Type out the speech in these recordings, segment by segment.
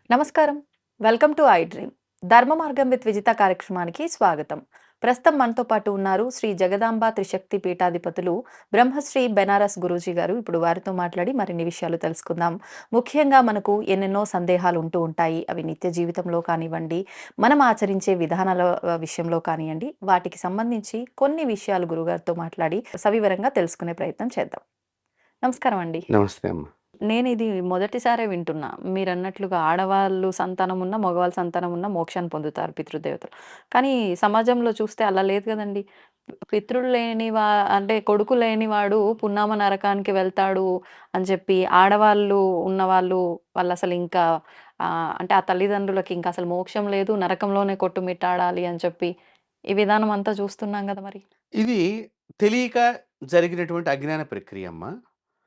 నమస్కారం. Welcome to I dream. ధర్మ మార్గం విత్ విజిత కార్యక్రమానికి స్వాగతం. ప్రస్తుతం మనతో పాటు ఉన్నారు శ్రీ జగదాంబ త్రిశక్తి పీఠాధిపతులు బ్రహ్మశ్రీ బెనారస్ గురూజీ గారు. ఇప్పుడు వారితో మాట్లాడి మరిన్ని విషయాలు తెలుసుకుందాం. ముఖ్యంగా మనకు ఎన్నెన్నో సందేహాలు ఉంటూ ఉంటాయి. అవి నిత్య జీవితంలో కానివ్వండి, మనం ఆచరించే విధానాల విషయంలో కానియండి, వాటికి సంబంధించి కొన్ని విషయాలు గురుగారితో మాట్లాడి సవివరంగా తెలుసుకునే ప్రయత్నం చేద్దాం. నమస్కారం అండి. నమస్తే అమ్మ. నేనిది మొదటిసారే వింటున్నా. మీరన్నట్లుగా ఆడవాళ్ళు సంతానం ఉన్న, మగవాళ్ళ సంతానం ఉన్న మోక్షాన్ని పొందుతారు పితృదేవతలు. కానీ సమాజంలో చూస్తే అలా లేదు గదండీ. పితృలు లేని అంటే కొడుకు లేనివాడు పున్నామ నరకానికి వెళ్తాడు అని చెప్పి, ఆడవాళ్ళు ఉన్నవాళ్ళు వాళ్ళసలు ఇంకా అంటే ఆ తల్లిదండ్రులకి ఇంకా అసలు మోక్షం లేదు, నరకంలోనే కొట్టుమిట్టాడాలి అని చెప్పి, ఈ విధానం అంతా చూస్తున్నాం గదా మరి. ఇది తెలియక జరిగినటువంటి అజ్ఞాన ప్రక్రియ అమ్మ.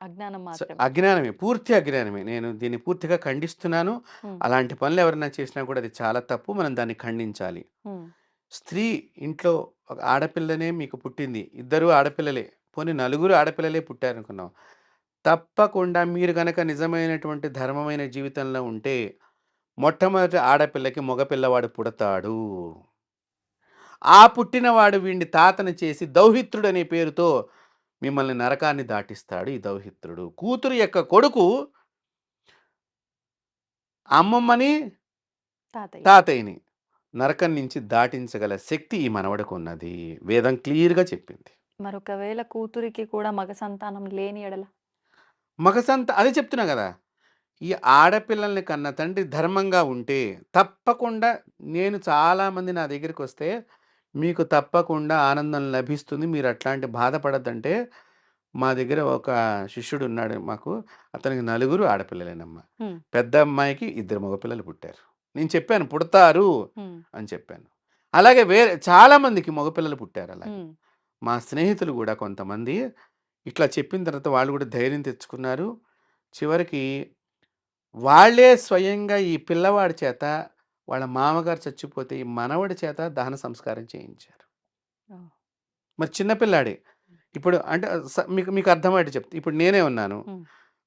అజ్ఞానం మాత్రమే. అజ్ఞానమే. పూర్తి అజ్ఞానమే. నేను దీన్ని పూర్తిగా ఖండిస్తున్నాను. హ్మ్. అలాంటి పనులు ఎవరైనా చేసినా కూడా అది చాలా తప్పు. మనం దాన్ని ఖండించాలి. హ్మ్. స్త్రీ ఇంట్లో ఒక ఆడపిల్లనే మీకు పుట్టింది. ఇద్దరు ఆడపిల్లలే. పోనీ నలుగురు ఆడపిల్లలే పుట్టారనుకున్నాం. తప్పకుండా మీరు గనక నిజమైనటువంటి ధర్మమైన జీవితంలో ఉంటే, మొట్టమొదటి ఆడపిల్లకి మగ పిల్లవాడు పుడతాడు. ఆ పుట్టినవాడు వీడిని తాతను చేసి దౌహిత్రుడనే పేరుతో మిమ్మల్ని నరకాన్ని దాటిస్తాడు ఈ దౌహిత్రుడు. కూతురు యొక్క కొడుకు అమ్మమ్మని, తాతయ్య. తాతయ్యని నరకం నుంచి దాటించగల శక్తి ఈ మనవడికున్నది. వేదం క్లియర్‌గా చెప్పింది. మరొకవేళ కూతురికి కూడా మగ సంతానం లేని ఎడల? అదే చెప్తున్నా గదా! ఈ ఆడపిల్లల్ని కన్న తండ్రి ధర్మంగా ఉంటే తప్పకుండా నేను చాలామంది నా దగ్గరికొస్తే మీకు తప్పకుండా ఆనందం లభిస్తుంది. మీరు అట్లాంటి బాధపడొద్దంటే మా దగ్గర ఒక శిష్యుడున్నాడు మాకు. అతనికి నలుగురు ఆడపిల్లలేనమ్మా. హ్మ్. పెద్ద అమ్మాయికి ఇద్దరు మగపిల్లలు పుట్టారు. నేను చెప్పాను పుడతారు హ్మ్. అని చెప్పాను. అలాగే వేరే చాలామందికి మగపిల్లలు పుట్టారు అలాగే. హ్మ్. మా స్నేహితులు గూడా కొంతమంది ఇట్లా చెప్పిన తర్వాత వాళ్ళు గూడా ధైర్యం తెచ్చుకున్నారు. చివరికి వాళ్ళే స్వయంగా ఈ పిల్లవాడి చేత వాళ్ళ మామగారు చచ్చిపోతే ఈ మనవడి చేత దహన సంస్కారం చేయించారు. ఓహ్! మరి చిన్న పిల్లాడే. ఇప్పుడు అంటే మీకు మీకు అర్థమయ్యేట్టు చెప్తా. ఇప్పుడు నేనే ఉన్నాను. హ్మ్.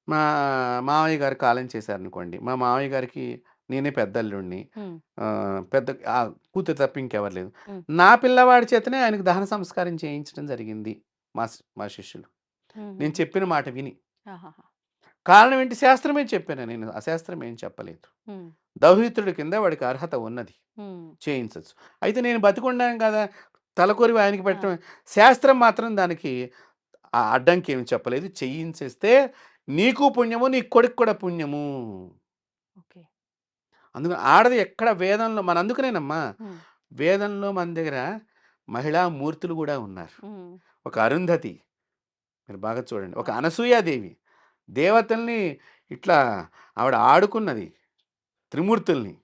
మా మామయ్య గారు కాలం చేశారనుకోండి. మా మామయ్య గారికి నేనే పెద్దల్లుడిని. హ్మ్. పెద్ద కూతురు తప్ప ఇంకెవరు లేదు. హ్మ్. నా పిల్లవాడి చేతనే ఆయనకు దహన సంస్కారం చేయించడం జరిగింది. మా శిష్యులు. నేను హుహుహు. చెప్పిన మాట విని. ఆహాహా! కారణం ఏంటి? శాస్త్రమే చెప్పాను నేను. అశాస్త్రం ఏం చెప్పలేదు. హ్మ్. దౌహిత్రుడి కింద వాడికి అర్హత ఉన్నది. హ్మ్. చేయించొచ్చు. అయితే నేను బతికుండాను కదా! తలకొరివి ఆయనకి ఆ! పెట్టడం శాస్త్రం మాత్రం దానికి అడ్డంకి ఏమి చెప్పలేదు. చేయించేస్తే నీకు పుణ్యము, నీ కొడుకు కూడా పుణ్యము. ఓకే. అందుకని ఆడది ఎక్కడ వేదంలో అందుకనేనమ్మా హ్మ్. వేదంలో మన దగ్గర మహిళా మూర్తులు గూడా ఉన్నారు. హ్మ్. ఒక అరుంధతి మీరు బాగా చూడండి. ఒక అనసూయాదేవి దేవతల్ని ఇట్లా ఆవిడ ఆడుకున్నది త్రిమూర్తుల్ని.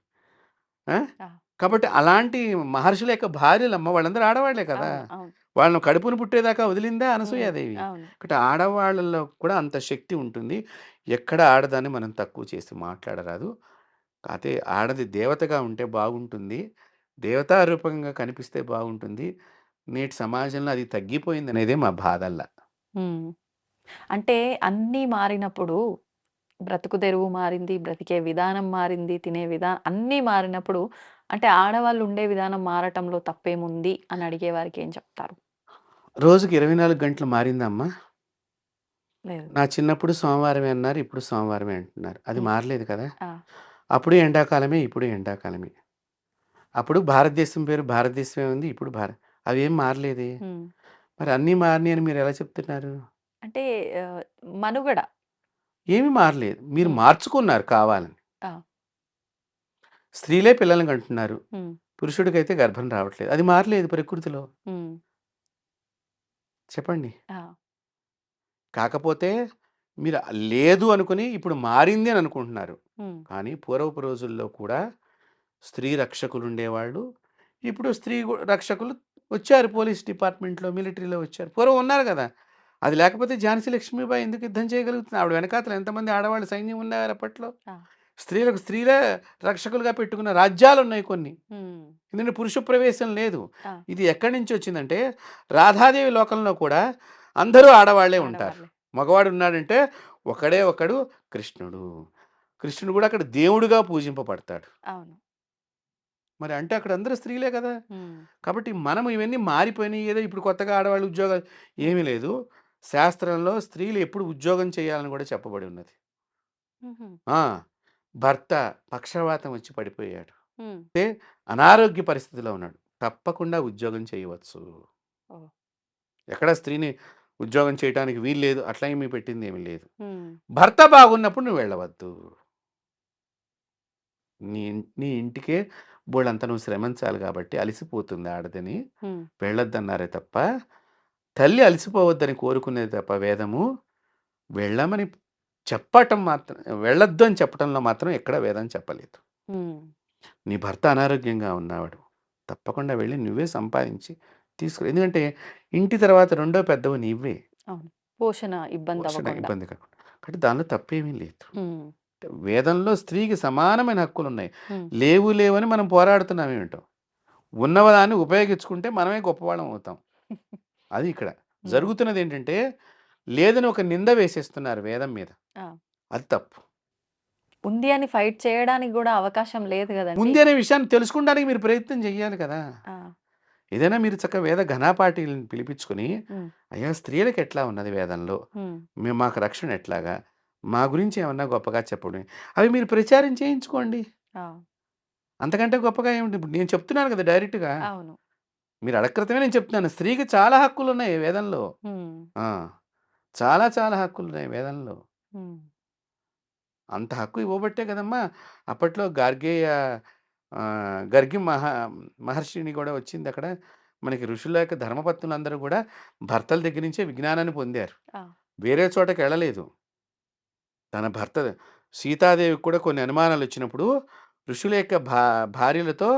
ఆ! ఆ! కాబట్టి అలాంటి మహర్షుల యొక్క భార్యలమ్మ వాళ్ళందరూ ఆడవాళ్ళే కదా! అవును. అవును. వాళ్ళని కడుపున పుట్టేదాకా వదిలిందా హ్మ్. అనసూయాదేవి. అవును. కాబట్టి ఆడవాళ్ళలో కూడా అంత శక్తి ఉంటుంది. ఎక్కడ ఆడదాన్ని మనం తక్కువ చేసి మాట్లాడరాదు. కాతే ఆడది దేవతగా ఉంటే బాగుంటుంది. దేవతా రూపంగా కనిపిస్తే బాగుంటుంది. నేటి సమాజంలో అది తగ్గిపోయిందనేదే మా బాధల్లా. హ్మ్. అంటే అన్నీ మారినప్పుడు బ్రతుకు తెరువు మారింది, బ్రతికే విధానం మారింది, తినే అన్నీ మారినప్పుడు అంటే ఆడవాళ్ళు ఉండే విధానం మారటంలో తప్పేముంది అని అడిగే వారికి ఏం చెప్తారు? రోజుకి 24 గంటలు మారిందమ్మా. లేదు. నా చిన్నప్పుడు సోమవారమే అన్నారు. ఇప్పుడు సోమవారమే అంటున్నారు. అది హ్మ్. మారలేదు కదా! ఆ! అప్పుడు ఎండాకాలమే, ఇప్పుడు ఎండాకాలమే. అప్పుడు భారతదేశం పేరు భారతదేశమే ఉంది. ఇప్పుడు అవేం మారలేదే. హ్మ్. మరి అన్నీ మారినియని మీరెలా చెప్తున్నారు? అంటే ఆహ్, మనుగడ. ఏమి మారలేదు. మీరు హ్మ్. మార్చుకున్నారు కావాలని. ఆ! స్త్రీలే పిల్లల్ని కంటున్నారు. హ్మ్. పురుషుడికైతే గర్భం రావట్లేదు. అది మారలేదు ప్రకృతిలో. హ్మ్. చెప్పండి. ఆ! కాకపోతే మీరు లేదు అనుకుని ఇప్పుడు మారింది అని అనుకుంటున్నారు. హ్మ్. కానీ పూర్వపు రోజుల్లో కూడా స్త్రీ రక్షకులుండేవాళ్ళు. ఇప్పుడు రక్షకులు వచ్చారు పోలీస్ డిపార్ట్‌మెంట్‌లో, మిలిటరీలో వచ్చారు. పూర్వం ఉన్నారు గదా! అది లేకపోతే ఝాన్సీ లక్ష్మీబాయి ఎందుకు యుద్ధం చేయగలుగుతుంది? ఆవిడ వెనకాతల ఎంతమంది ఆడవాళ్ళు సైన్యం ఉన్నారు అప్పట్లో. ఆ! స్త్రీలకు స్త్రీలే రక్షకులుగా పెట్టుకున్న రాజ్యాలున్నాయి కొన్ని. హ్మ్. ఎందుకంటే పురుష ప్రవేశం లేదు. ఆ! ఇది ఎక్కడి నుంచి వచ్చిందంటే రాధాదేవి లోకంలో కూడా అందరూ ఆడవాళ్లే ఉంటారు. ఆడవాళ్ళే. మగవాడు ఉన్నాడంటే ఒకడే ఒకడు కృష్ణుడు. కృష్ణుడు కూడా అక్కడ దేవుడిగా పూజింపబడతాడు. అవును. మరి అంటే అక్కడ అందరూ స్త్రీలే కదా! హ్మ్. కాబట్టి మనం ఇవన్నీ మారిపోయినాయి. ఏదో ఇప్పుడు కొత్తగా ఆడవాళ్ళు ఉద్యోగాలు ఏమీ లేదు. శాస్త్రంలో స్త్రీలు ఎప్పుడు ఉద్యోగం చేయాలని కూడా చెప్పబడి ఉన్నది. హుహు. ఆ! భర్త పక్షవాతం వచ్చి పడిపోయాడు. హ్మ్. అంటే అనారోగ్య పరిస్థితిలో ఉన్నాడు. తప్పకుండా ఉద్యోగం చేయవచ్చు. ఓహ్! ఎక్కడ స్త్రీని ఉద్యోగం చేయటానికి వీల్లేదు. అట్లా ఏమీ పెట్టిందేమీ లేదు. హ్మ్. భర్త బాగున్నప్పుడు నువ్వు వెళ్ళవద్దు. నీ ఇంటికే బోలెడంత నువ్వు శ్రమించాలి కాబట్టి అలసిపోతుంది ఆడదని హ్మ్. వెళ్ళొద్దన్నారే తప్ప, తల్లి అలసిపోవద్దని కోరుకునేది తప్ప వేదము, వెళ్ళమని చెప్పటం మాత్రం వెళ్ళొద్దు అని చెప్పటంలో మాత్రం ఎక్కడ వేదం చెప్పలేదు. హ్మ్. నీ భర్త అనారోగ్యంగా ఉన్నాడు. తప్పకుండా వెళ్ళి నువ్వే సంపాదించి తీసుకురా. ఎందుకంటే ఇంటి తర్వాత రెండో పెద్దవి నీవే. అవును. పోషణ పోషణ ఇబ్బందవ్వకుండా. ఇబ్బంది కాకుండా. కాబట్టి దానిలో తప్పేమీ లేదు. హ్మ్. వేదంలో స్త్రీకి సమానమైన హక్కులున్నాయి. హ్మ్. లేవు లేవని మనం పోరాడుతున్నామేమిటో. ఉన్నదాన్ని ఉపయోగించుకుంటే మనమే గొప్పవాళ్ళం అవుతాం. అది ఇక్కడ. హ్మ్. జరుగుతున్నదేంటంటే, లేదని ఒక నింద వేసేస్తున్నారు వేదం మీద. ఆ! అది తప్పు. ఉంది అని ఫైట్ చేయడానికి గూడా అవకాశం లేదు గదండీ! ఉంది అనే విషయాన్ని తెలుసుకోవడానికి మీరు ప్రయత్నం చెయ్యాలి కదా! ఆ! ఏదైనా మీరు చక్కగా వేద ఘనాపాఠీలను పిలిపించుకొని, హ్మ్. అయ్యా స్త్రీలకు ఎట్లా ఉన్నది వేదంలో? హ్మ్. మాకు రక్షణ ఎట్లాగా? మా గురించి ఏమన్నా గొప్పగా చెప్పండి. అవి మీరు ప్రచారం చేయించుకోండి. ఆ! అంతకంటే గొప్పగా ఏముంది? ఇప్పుడు నేను చెప్తున్నాను కదా డైరెక్ట్‌గా. అవును. మీరు అడగక్రితమే నేను చెప్తున్నాను. స్త్రీకి చాలా హక్కులున్నాయి వేదంలో. హ్మ్. ఆ! చాలా చాలా హక్కులున్నాయి వేదంలో. హ్మ్. అంత హక్కు ఇవ్వబట్టే కదమ్మా! అప్పట్లో గార్గేయ గర్గి మహర్షిని కూడా వచ్చిందక్కడ. మనకి ఋషుల యొక్క ధర్మపత్నులందరూ కూడా భర్తల దగ్గర నుంచే విజ్ఞానాన్ని పొందారు. ఆ! వేరే చోటకెళ్ళలేదు. తన భర్త సీతాదేవికి కూడా కొన్ని అనుమానాలొచ్చినప్పుడు ఋషుల యొక్క భార్యలతో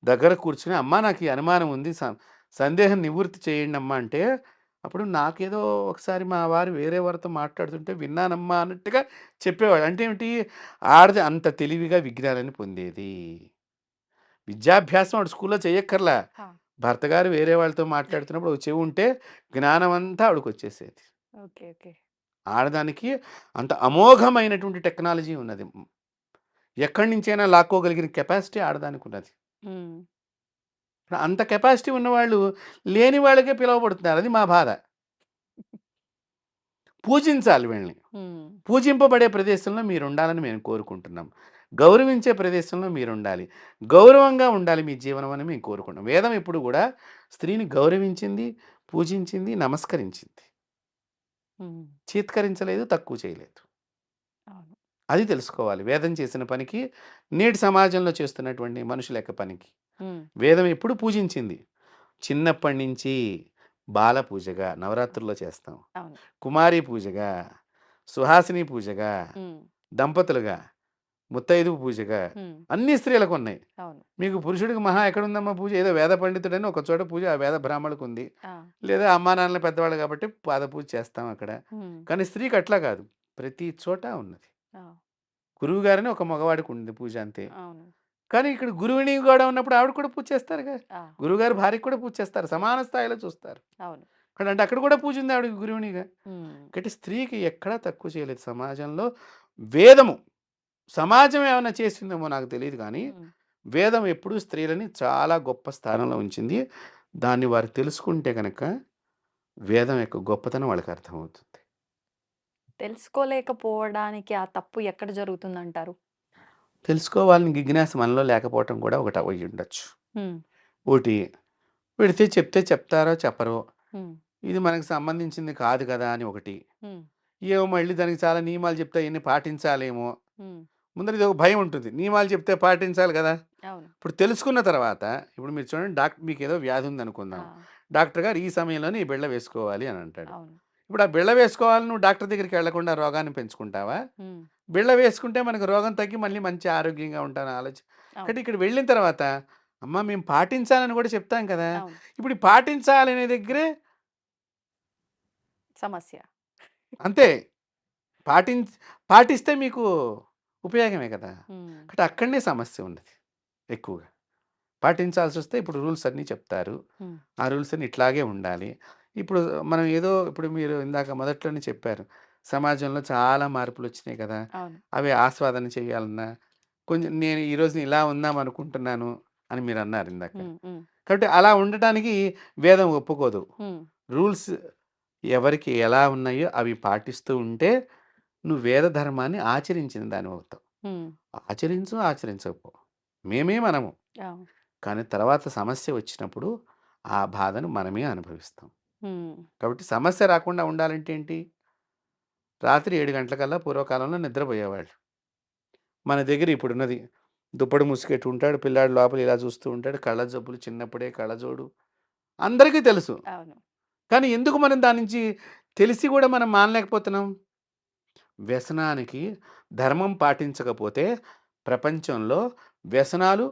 దగ్గర కూర్చొని, "అమ్మా! నాకు ఈ అనుమానం ఉంది. సందేహం నివృత్తి చేయండమ్మా" అంటే, అప్పుడు నాకేదో ఒకసారి మా వారు వేరే వారితో మాట్లాడుతుంటే విన్నానమ్మా అన్నట్టుగా చెప్పేవాడు. అంటే ఏమిటి? ఆడది అంత తెలివిగా విజ్ఞానాన్ని పొందేది. విద్యాభ్యాసం ఆవిడ స్కూల్‌లో చెయ్యక్కర్లా. ఆ! భర్త గారు వేరే వాళ్ళతో మాట్లాడుతున్నప్పుడు ఒక చెవుంటే జ్ఞానం అంతా ఆవిడకొచ్చేసేది. ఓకే. ఓకే. ఆడదానికి అంత అమోఘమైనటువంటి టెక్నాలజీ ఉన్నది. ఎక్కడి నుంచైనా లాక్కోగలిగిన కెపాసిటీ ఆడదానికున్నది. హ్మ్. అంత కెపాసిటీ ఉన్నవాళ్ళు లేని వాళ్ళకే పిలువబడుతున్నారు. అది మా బాధ. పూజించాలి వీళ్ళని. హ్మ్. పూజింపబడే ప్రదేశంలో మీరుండాలని మేము కోరుకుంటున్నాం. గౌరవించే ప్రదేశంలో మీరుండాలి. గౌరవంగా ఉండాలి మీ జీవనం అని మేము కోరుకుంటాం. వేదం ఎప్పుడు గూడా స్త్రీని గౌరవించింది, పూజించింది, నమస్కరించింది. హ్మ్. చీత్కరించలేదు, తక్కువ చేయలేదు. అవును. అది తెలుసుకోవాలి. వేదం చేసిన పనికి, నేటి సమాజంలో చేస్తున్నటువంటి మనుషుల యొక్క పనికి. హ్మ్. వేదం ఎప్పుడు పూజించింది? చిన్నప్పటి నుంచి బాల పూజగా నవరాత్రుల్లో చేస్తాం. అవును. కుమారి పూజగా, సుహాసిని పూజగా, హ్మ్. దంపతులుగా, ముత్తైదువు పూజగా హ్మ్. అన్ని స్త్రీలకున్నాయి. అవును. మీకు పురుషుడికి మహా ఎక్కడుందమ్మా పూజ? ఏదో వేద పండితుడని ఒక చోట పూజ ఆ వేద బ్రాహ్మణులకుంది. ఆ! లేదా అమ్మా నాన్నలు పెద్దవాళ్ళు కాబట్టి పాద పూజ చేస్తాం అక్కడ. హ్మ్. కానీ స్త్రీకి అట్లా కాదు. ప్రతి చోట ఉన్నది. ఆ! గురువుగారని ఒక మగవాడికి ఉంది పూజ అంతే. అవును. కానీ ఇక్కడ గురువిని గూడా ఉన్నప్పుడు ఆవిడ కూడా పూజ చేస్తారుగా. ఆ! గురువుగారి భార్యకి కూడా పూజ చేస్తారు. సమాన స్థాయిలో చూస్తారు. అవును. అంటే అక్కడ కూడా పూజ ఉంది ఆవిడకి గురువునిగా. హ్మ్. కాబట్టి స్త్రీకి ఎక్కడా తక్కువ చేయలేదు సమాజంలో. వేదము సమాజం ఏమన్నా చేసిందేమో నాకు తెలీదు గానీ, హ్మ్. వేదం ఎప్పుడూ స్త్రీలని చాలా గొప్ప స్థానంలో ఉంచింది. దాన్ని వారు తెలుసుకుంటే గనక వేదం యొక్క గొప్పతనం వాళ్ళకి అర్థమవుతుంది. తెలుసుకోలేకపోవడానికి ఆ తప్పు ఎక్కడ జరుగుతుందంటారు? తెలుసుకోవాలని జిజ్ఞాస మనలో లేకపోవటం కూడా ఒకటి అయ్యుండొచ్చు. హ్మ్. ఓటి పెడితే చెప్తే చెప్తారో చెప్పరో. హ్మ్. ఇది మనకు సంబంధించింది కాదు కదా అని ఒకటి. హ్మ్. ఏమో మళ్ళీ దానికి చాలా నియమాలు చెప్తే అయన్నీ పాటించాలేమో. హ్మ్. ముందర ఇదొక భయం ఉంటుంది. నియమాలు చెప్తే పాటించాలి కదా! అవును. ఇప్పుడు తెలుసుకున్న తర్వాత ఇప్పుడు మీరు చూడండి మీకేదో వ్యాధి ఆ! ఉందనుకుందాం. డాక్టర్ గారు ఈ సమయంలోనే ఈ బిళ్ళ వేసుకోవాలి అని అంటాడు. అవును. ఇప్పుడు ఆ బిళ్ళ వేసుకోవాలని నువ్వు డాక్టర్ దగ్గరికి వెళ్ళకుండా రోగాన్ని పెంచుకుంటావా? హ్మ్. బిళ్ళ వేసుకుంటే మనకు రోగం తగ్గి మళ్ళీ మంచి ఆరోగ్యంగా ఉంటానని అవును. కాబట్టి ఇక్కడ వెళ్ళిన తర్వాత అమ్మ మేము పాటించాలని కూడా చెప్తాం కదా! అవును. ఇప్పుడు ఈ పాటించాలనే దగ్గరే సమస్య. అంతే. పాటించ్ పాటిస్తే మీకు ఉపయోగమే కదా! హ్మ్. కాబట్టి అక్కడనే సమస్య ఉన్నది ఎక్కువగా. పాటించాల్సొస్తే ఇప్పుడు రూల్స్ అన్నీ చెప్తారు. హ్మ్. ఆ రూల్స్ అన్నీ ఇట్లాగే ఉండాలి. ఇప్పుడు మనం ఏదో ఇప్పుడు మీరు ఇందాక మొదట్లోనే చెప్పారు. సమాజంలో చాలా మార్పులొచ్చినాయి కదా! అవును. అవి ఆస్వాదన చేయాలన్నా, కొంచెం నేను ఈరోజు ఇలా ఉందామనుకుంటున్నాను అని మీరన్నారు ఇందాక. హ్మ్. హ్మ్. కాబట్టి అలా ఉండటానికి వేదం ఒప్పుకోదు. హ్మ్. రూల్స్ ఎవరికి ఎలా ఉన్నాయో అవి పాటిస్తూ ఉంటే నువ్వు వేద ధర్మాన్ని ఆచరించిన దానివవుతావు. హ్మ్. ఆచరించు, ఆచరించకపో. మేమే మనము. అవును. కానీ తర్వాత సమస్య వచ్చినప్పుడు ఆ బాధను మనమే అనుభవిస్తాం. హ్మ్. కాబట్టి సమస్య రాకుండా ఉండాలంటే ఏంటి? రాత్రి 7 గంటలకల్లా పూర్వకాలంలో నిద్రపోయేవాళ్ళు. మన దగ్గర ఇప్పుడున్నది. దుప్పటి ముసుగెట్టి ఉంటాడు. పిల్లాడు లోపల ఇలా చూస్తూ ఉంటాడు. కళ్ళ జబ్బులు చిన్నప్పుడే కళ్ళజోడు. అందరికీ తెలుసు. అవును. కానీ ఎందుకు మనం దాని నుంచి తెలిసి కూడా మనం మానలేకపోతున్నాం? వ్యసనానికి ధర్మం పాటించకపోతే ప్రపంచంలో వ్యసనాలు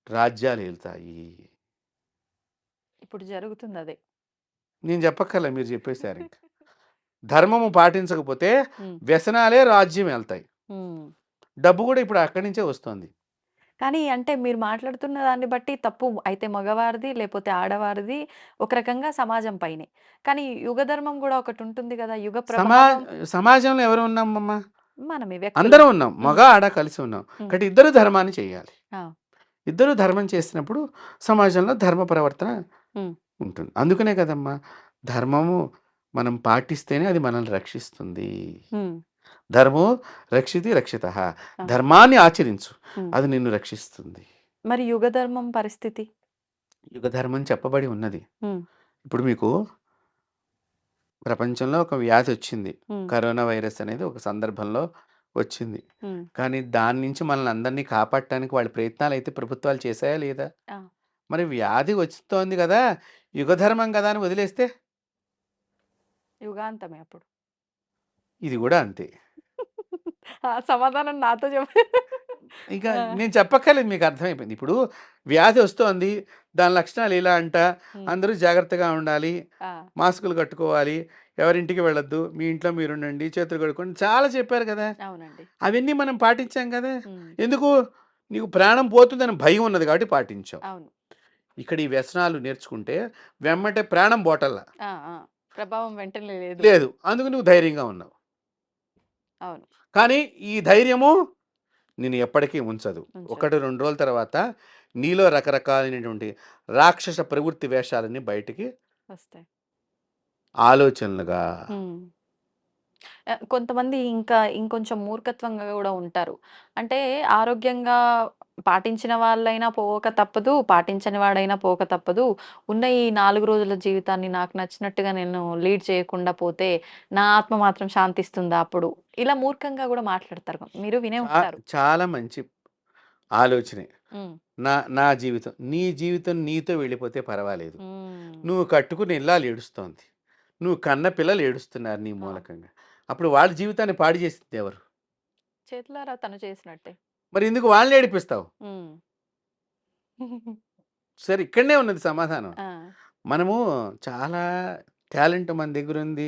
రాజ్యాలేలుతాయి. ఇప్పుడు జరుగుతుందదే. నేను చెప్పక్కర్లే మీరు చెప్పేసారింక. ధర్మము పాటించకపోతే హ్మ్. వ్యసనాలే రాజ్యం ఏలుతాయి. హ్మ్. డబ్బు కూడా ఇప్పుడు అక్కడి నుంచే వస్తోంది. కానీ అంటే మీరు మాట్లాడుతున్న దాన్ని బట్టి తప్పు అయితే మగవారిది, లేపోతే ఆడవారిది ఒక రకంగా సమాజం పైనే. కానీ యుగ ధర్మం గూడా ఒకటుంటుంది గదా! యుగ సమా ప్రభావం సమాజంలో ఎవరు ఉన్నామమ్మా? మనమే వ్యక్తులం. అందరం ఉన్నాం. హ్మ్. మగ, ఆడ కలిసి ఉన్నాం. హ్మ్. కాబట్టి ఇద్దరు ధర్మాన్ని చేయాలి. ఆ! ఇద్దరు ధర్మం చేసినప్పుడు సమాజంలో ధర్మ ప్రవర్తన హ్మ్. ఉంటుంది. అందుకనే కదమ్మా! ధర్మము మనం పాటిస్తేనే అది మనల్ని రక్షిస్తుంది. హ్మ్. ధర్మో రక్షితి రక్షితః. ఆ! ధర్మాన్ని ఆచరించు. హ్మ్. అది నిన్ను రక్షిస్తుంది. మరి యుగ ధర్మం పరిస్థితి? యుగ ధర్మం చెప్పబడి ఉన్నది. హ్మ్. ఇప్పుడు మీకు ప్రపంచంలో ఒక వ్యాధి వచ్చింది. హ్మ్. కరోనా వైరస్ అనేది ఒక సందర్భంలో వచ్చింది. హ్మ్. కానీ దాని నుంచి మనల్ని అందరినీ కాపాడటానికి వాళ్ళ ప్రయత్నాలైతే ప్రభుత్వాలు చేశాయా లేదా? ఆ! మరి వ్యాధి వస్తోంది గదా! యుగధర్మం గదా! అని వదిలేస్తే యుగాంతమే అప్పుడు. ఇది గూడా అంతే. ఆ సమాధానం నాతో ఇక ఆ! నేను చెప్పక్కర్లేదు మీకు అర్థమైపోయింది. ఇప్పుడు వ్యాధి వస్తోంది. దాని లక్షణాలు ఇలా అంట. హ్మ్. అందరూ జాగ్రత్తగా ఉండాలి. ఆ! మాస్కులు కట్టుకోవాలి. ఎవరింటికి వెళ్ళొద్దు. మీ ఇంట్లో మీరుండండి. చేతులు కడుక్కోండి. చాలా చెప్పారు గదా! అవునండి. అవన్నీ మనం పాటించాం గదా! హ్మ్. ఎందుకు? నీకు ప్రాణం పోతుందని భయం ఉన్నది కాబట్టి పాటించావు. అవును. ఇక్కడ ఈ వ్యసనాలు నేర్చుకుంటే వెమ్మటే ప్రాణం పోటల్లా. ఆ! ఆ! ప్రభావం వెంటనే లేదు. లేదు. అందుకు నువ్వు ధైర్యంగా ఉన్నావు. అవును. కానీ ఈ ధైర్యము నిన్ను ఎప్పటికీ ఉంచదు. ఉంచదు. 1, 2 రోజుల తర్వాత నీలో రకరకాలైనటువంటి రాక్షస ప్రవృత్తి వేషాలన్నీ బయటికి వస్తాయి. ఆలోచనలుగా హ్మ్. కొంతమంది ఇంకా ఇంకొంచెం మూర్ఖత్వంగా గూడా ఉంటారు. అంటే ఆరోగ్యంగా పాటించిన వాళ్ళైనా పోక తప్పదు, పాటించని వాడైనా పోక తప్పదు. ఉన్న ఈ 4 రోజుల జీవితాన్ని నాకు నచ్చినట్టుగా నేను లీడ్ చేయకుండా పోతే, నా ఆత్మ మాత్రం శాంతిస్తుందా అప్పుడు? ఇలా మూర్ఖంగా గూడా మాట్లాడతారు. మీరు వినే చా ఉంటారు. చాలా మంచి ఆలోచనే. హ్మ్. నా నా జీవితం. నీ జీవితం నీతో వెళ్ళిపోతే పర్వాలేదు. హ్మ్. నువ్వు కట్టుకున్న ఇల్లాలు ఏడుస్తోంది. నువ్వు కన్న పిల్లలు ఏడుస్తున్నారు నీ అవును. మూలకంగా. అప్పుడు వాళ్ళ జీవితాన్ని పాడు చేసింది ఎవరు? చేతులారా తను చేసినట్టే. మరి ఎందుకు వాళ్ళని ఏడిపిస్తావు? హ్మ్. సరే ఇక్కడనే ఉన్నది సమాధానం. ఆ! మనము చాలా టాలెంట్ మన దగ్గరుంది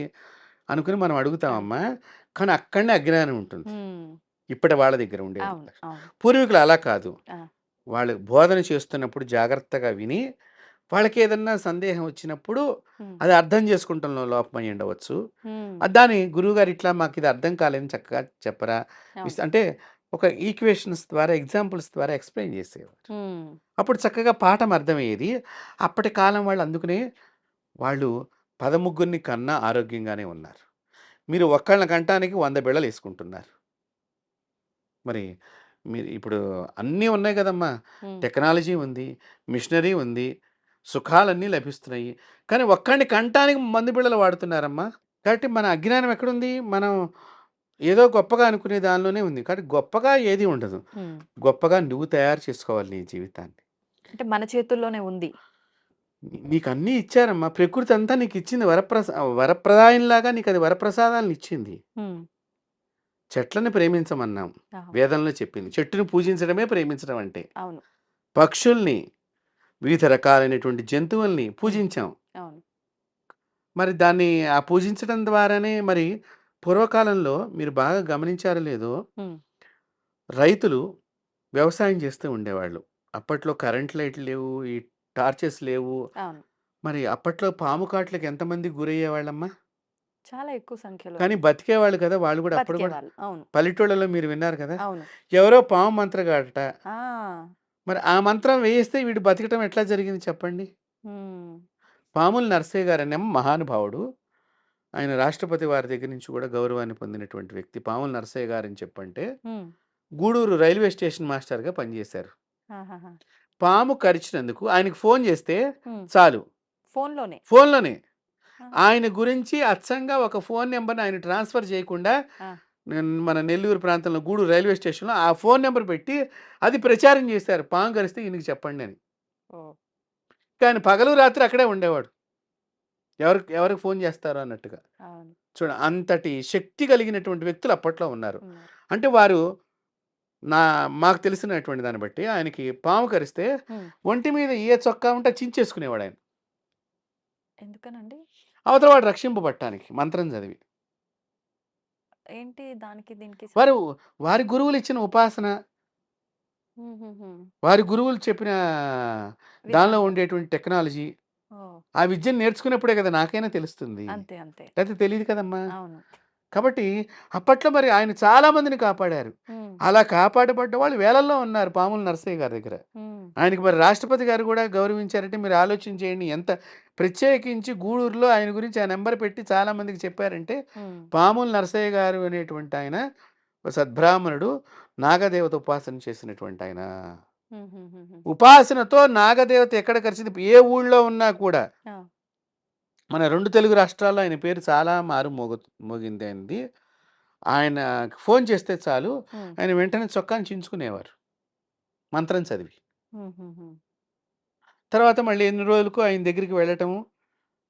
అనుకుని మనం అడుగుతామమ్మా. అడుగుతాం. కానీ అక్కడనే అజ్ఞానం ఉంటుంది. హ్మ్. ఇప్పటి వాళ్ళ దగ్గర ఉండే అవును. అవును. పూర్వీకులు అలా కాదు. ఆ! వాళ్ళు బోధన చేస్తున్నప్పుడు జాగ్రత్తగా విని, వాళ్ళకేదన్నా సందేహం వచ్చినప్పుడు హ్మ్. అది అర్థం చేసుకుంటంలో లోపమై ఉండవచ్చు. హ్మ్. దాన్ని గురువుగారు ఇట్లా మాకిది అర్థం కాలేదని చక్కగా చెప్పరా? అవును. అంటే ఒక ఈక్వేషన్స్ ద్వారా, ఎగ్జాంపుల్స్ ద్వారా ఎక్స్‌ప్లెయిన్ చేసేవారు. హ్మ్. అప్పుడు చక్కగా పాఠం అర్థమయ్యేది. అప్పటి కాలం వాళ్ళు అందుకనే వాళ్ళు పదముగ్గురిని కన్నా ఆరోగ్యంగానే ఉన్నారు. మీరు ఒక్కళ్ళని కంటానికి 100 బిళ్ళలేసుకుంటున్నారు. మరి మీరు ఇప్పుడు అన్నీ ఉన్నాయి గదమ్మా! హ్మ్. టెక్నాలజీ ఉంది. మిషనరీ ఉంది. సుఖాలన్నీ లభిస్తున్నాయి. కానీ ఒక్కడిని కంటానికి మందు బిళ్ళలు వాడుతున్నారమ్మా. కాబట్టి మన అజ్ఞానం ఎక్కడుంది? మనం ఏదో గొప్పగా అనుకునే దానిలోనే ఉంది. కానీ గొప్పగా ఏది ఉండదు. హ్మ్. గొప్పగా నువ్వు తయారు చేసుకోవాలి నీ జీవితాన్ని. అంటే మన చేతుల్లోనే ఉంది. నీకన్నీ ఇచ్చారమ్మా. ప్రకృతి అంతా నీకిచ్చింది వరప్రదాయంలాగా నీకది వరప్రసాదాలనిచ్చింది. హ్మ్. చెట్లని ప్రేమించమన్నాం. ఆహా! వేదంలో చెప్పింది. చెట్టుని పూజించడమే ప్రేమించడం అంటే. అవును. పక్షుల్ని, వివిధ రకాలైనటువంటి జంతువుల్ని హ్మ్. పూజించాం. అవును. మరి దాన్ని ఆ పూజించడం ద్వారానే మరి పూర్వకాలంలో మీరు బాగా గమనించారో లేదో, హ్మ్. రైతులు వ్యవసాయం చేస్తూ ఉండేవాళ్ళు. అప్పట్లో కరెంట్ లైట్లు లేవు. ఈ టార్చెస్ లేవు. అవును. మరి అప్పట్లో పాము కాట్లకి ఎంతమంది గురయ్యేవాళ్ళమ్మా? చాలా ఎక్కువ సంఖ్యలో కానీ బతికేవాళ్ళు కదా! వాళ్ళు గూడా అప్పుడు గూడా. బతికేవాళ్ళు. అవును. పల్లెటూళ్ళలో మీరు విన్నారు కదా! అవును. ఎవరో పాము మంత్రగాడట. ఆ! మరి ఆ మంత్రం వేయిస్తే వీడు బతకటం ఎట్లా జరిగింది చెప్పండి? హ్మ్. పాముల నరసయ్య గారనేమో మహానుభావుడు. ఆయన రాష్ట్రపతి వారి దగ్గర నుంచి కూడా గౌరవాన్ని పొందినటువంటి వ్యక్తి. పాముల నరసయ్య గారని చెప్పంటే, హ్మ్. గూడూరు రైల్వే స్టేషన్ మాస్టర్‌గా పనిచేశారు. ఆహాహా! పాము కరిచినందుకు ఆయనకి ఫోను చేస్తే హ్మ్. చాలు. ఫోనులోనే. ఫోనులోనే. ఆహా! ఆయన గురించి అచ్చంగా ఒక ఫోను నంబర్‌ని ఆయన ట్రాన్స్‌ఫర్ చేయకుండా ఆ! మన నెల్లూరు ప్రాంతంలో గూడూరు రైల్వే స్టేషన్‌లో ఆ ఫోను నంబర్ పెట్టి అది ప్రచారం చేశారు. పాము కరిస్తే ఈయనకి చెప్పండి అని. ఓహ్! కానీ పగలు రాత్రి అక్కడే ఉండేవాడు. ఎవరికి ఫోను చేస్తారో అన్నట్టుగా. అవును. అంతటి శక్తి కలిగినటువంటి వ్యక్తులు అప్పట్లో ఉన్నారు. ఉన్నారు. అంటే వారు నా మాకు తెలిసినటువంటి దాన్ని బట్టి ఆయనకి పాము కరిస్తే హ్మ్. ఒంటి మీద ఏ చొక్కా ఉంటే చించేసుకునేవాడాయన. ఎందుకనండి? అవతల వాడు రక్షింపబడటానికి మంత్రం చదివి. ఏంటి దానికి దీనికి వారు వారి గురువులిచ్చిన ఉపాసన, హుహుహు. వారి గురువులు చెప్పిన దానిలో విధానం. ఉండేటువంటి టెక్నాలజీ, ఓహ్! ఆ విద్యను నేర్చుకున్నప్పుడే కదా నాకైనా తెలుస్తుంది. అంతే. అంతే. లేతే తెలీదు కదమ్మా! అవును. కాబట్టి అప్పట్లో మరి ఆయన చాలా మందిని కాపాడారు. హ్మ్. అలా కాపాడబడ్డ వాళ్ళు వేలల్లో ఉన్నారు పాముల నరసయ్య గారి దగ్గర. హ్మ్. ఆయనకి మరి రాష్ట్రపతి గారు గూడా గౌరవించారంటే మీరు ఆలోచన చేయండి. ఎంత ప్రత్యేకించి గూడూరులో ఆయన గురించి ఆ నంబర్ పెట్టి చాలా మందికి చెప్పారంటే, హ్మ్. పాముల నరసయ్య గారు అనేటువంటి ఆయన ఒక సద్బ్రాహ్మణుడు. నాగదేవత ఉపాసన చేసినటువంటి ఆయన. హుహుహుహు. ఉపాసనతో నాగదేవత ఎక్కడ కలిసింది ఏ ఊళ్ళో ఉన్నా కూడా ఆ! మన 2 తెలుగు రాష్ట్రాల్లో ఆయన పేరు చాలా మోగింది ఆయనది. ఆయన ఫోను చేస్తే చాలు హ్మ్. ఆయన వెంటనే చొక్కాని చించుకునేవారు మంత్రం చదివి. హుహుహు. తర్వాత మళ్ళీ ఎన్ని రోజులకో ఆయన దగ్గరికి వెళ్ళటము,